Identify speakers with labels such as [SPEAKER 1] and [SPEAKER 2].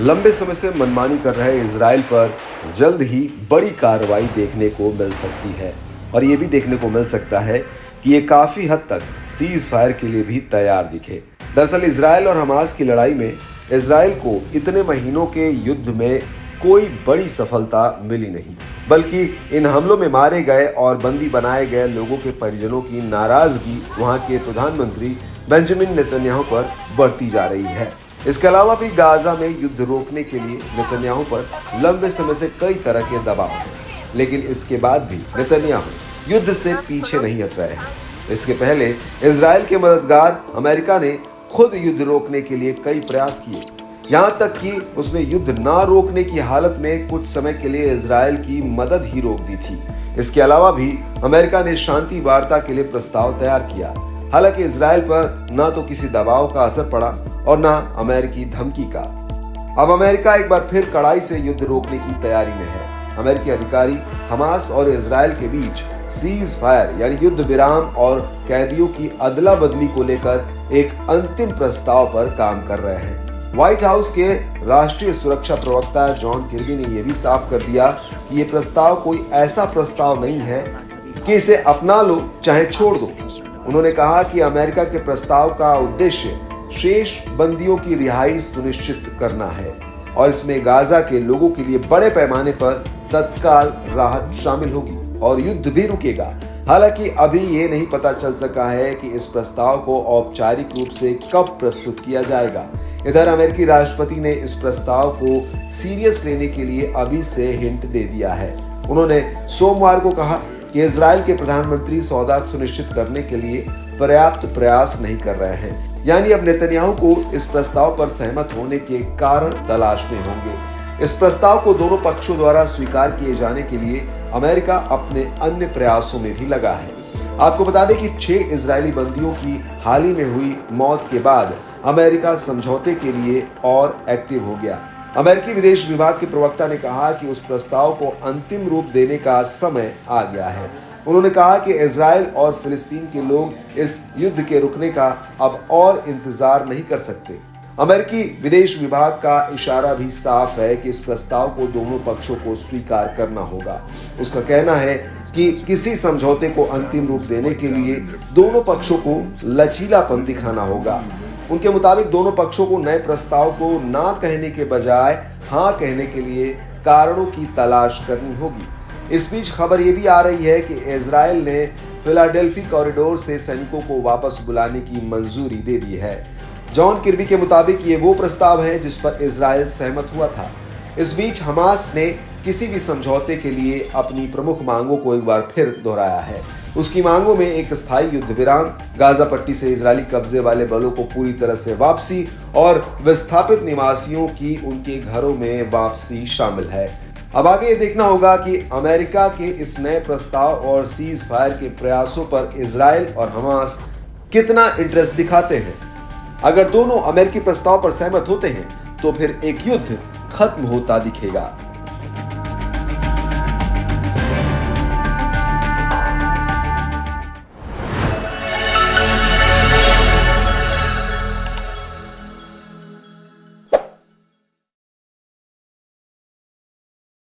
[SPEAKER 1] लंबे समय से मनमानी कर रहे इजराइल पर जल्द ही बड़ी कार्रवाई देखने को मिल सकती है और ये भी देखने को मिल सकता है कि ये काफी हद तक सीज फायर के लिए भी तैयार दिखे। दरअसल इजराइल और हमास की लड़ाई में इजराइल को इतने महीनों के युद्ध में कोई बड़ी सफलता मिली नहीं, बल्कि इन हमलों में मारे गए और बंदी बनाए गए लोगों के परिजनों की नाराजगी वहां के प्रधानमंत्री बेंजामिन नेतन्याहू पर बढ़ती जा रही है। इसके अलावा भी गाजा में युद्ध रोकने के लिए नेतन्याहू पर लंबे समय से कई तरह के दबाव हैं, लेकिन इसके बाद भी नेतन्याहू युद्ध से पीछे नहीं हट रहे हैं। इसके पहले इजराइल के मददगार अमेरिका ने खुद युद्ध रोकने के लिए कई प्रयास किए, यहाँ तक कि उसने युद्ध ना रोकने की हालत में कुछ समय के लिए इजराइल की मदद ही रोक दी थी। इसके अलावा भी अमेरिका ने शांति वार्ता के लिए प्रस्ताव तैयार किया। हालांकि इजराइल पर न तो किसी दबाव का असर पड़ा और न अमेरिकी धमकी का। अब अमेरिका एक बार फिर कड़ाई से युद्ध रोकने की तैयारी में है। अमेरिकी अधिकारी हमास और इजराइल के बीच सीज फायर यानी युद्ध विराम और कैदियों की अदला बदली को लेकर एक अंतिम प्रस्ताव पर काम कर रहे हैं। व्हाइट हाउस के राष्ट्रीय सुरक्षा प्रवक्ता जॉन किर्बी ने यह भी साफ कर दिया कि ये प्रस्ताव कोई ऐसा प्रस्ताव नहीं है कि इसे अपना लो चाहे छोड़ दो। उन्होंने कहा कि अमेरिका के प्रस्ताव का उद्देश्य शेष बंदियों की रिहाई सुनिश्चित करना है और इसमें गाजा के लोगों के लिए बड़े पैमाने पर तत्काल राहत शामिल होगी और युद्ध भी रुकेगा। हालांकि अभी ये नहीं पता चल सका है कि इस प्रस्ताव को औपचारिक रूप से कब प्रस्तुत किया जाएगा। इधर अमेरिकी राष्ट्रपति ने इस प्रस्ताव को सीरियस लेने के लिए अभी से हिंट दे दिया है। उन्होंने सोमवार को कहा कि इजराइल के प्रधानमंत्री सौदा सुनिश्चित करने के लिए पर्याप्त प्रयास नहीं कर रहे हैं, यानी अब नेतन्याहू को इस प्रस्ताव पर सहमत होने के कारण तलाशने होंगे। इस प्रस्ताव को दोनों पक्षों द्वारा स्वीकार किए जाने के लिए अमेरिका अपने अन्य प्रयासों में भी लगा है। आपको बता दें कि 6 इजरायली बंदियों की हाल ही में हुई मौत के बाद अमेरिका समझौते के लिए और एक्टिव हो गया। अमेरिकी विदेश विभाग के प्रवक्ता ने कहा कि उस प्रस्ताव को अंतिम रूप देने का समय आ गया है। उन्होंने कहा कि इजराइल और फिलिस्तीन के लोग इस युद्ध के रुकने का अब और इंतजार नहीं कर सकते। अमेरिकी विदेश विभाग का इशारा भी साफ है कि इस प्रस्ताव को दोनों पक्षों को स्वीकार करना होगा। उसका कहना है कि किसी समझौते को अंतिम रूप देने के लिए दोनों पक्षों को लचीलापन दिखाना होगा। उनके मुताबिक दोनों पक्षों को नए प्रस्ताव को ना कहने के बजाय हाँ कहने के लिए कारणों की तलाश करनी होगी। इस बीच खबर ये भी आ रही है कि इजराइल ने फिलाडेल्फी कॉरिडोर से सैनिकों को वापस बुलाने की मंजूरी दे दी है। जॉन किर्बी के मुताबिक ये वो प्रस्ताव है जिस पर इजराइल सहमत हुआ था। इस बीच हमास ने किसी भी समझौते के लिए अपनी प्रमुख मांगों को एक बार फिर दोहराया है। उसकी मांगों में एक स्थायी युद्ध विराम, गाजा पट्टी से इजरायली कब्जे वाले बलों को पूरी तरह से वापसी और विस्थापित निवासियों की उनके घरों में वापसी शामिल है। अब आगे ये देखना होगा कि अमेरिका के इस नए प्रस्ताव और सीज फायर के प्रयासों पर इजराइल और हमास कितना इंटरेस्ट दिखाते हैं। अगर दोनों अमेरिकी प्रस्ताव पर सहमत होते हैं तो फिर एक युद्ध खत्म होता दिखेगा।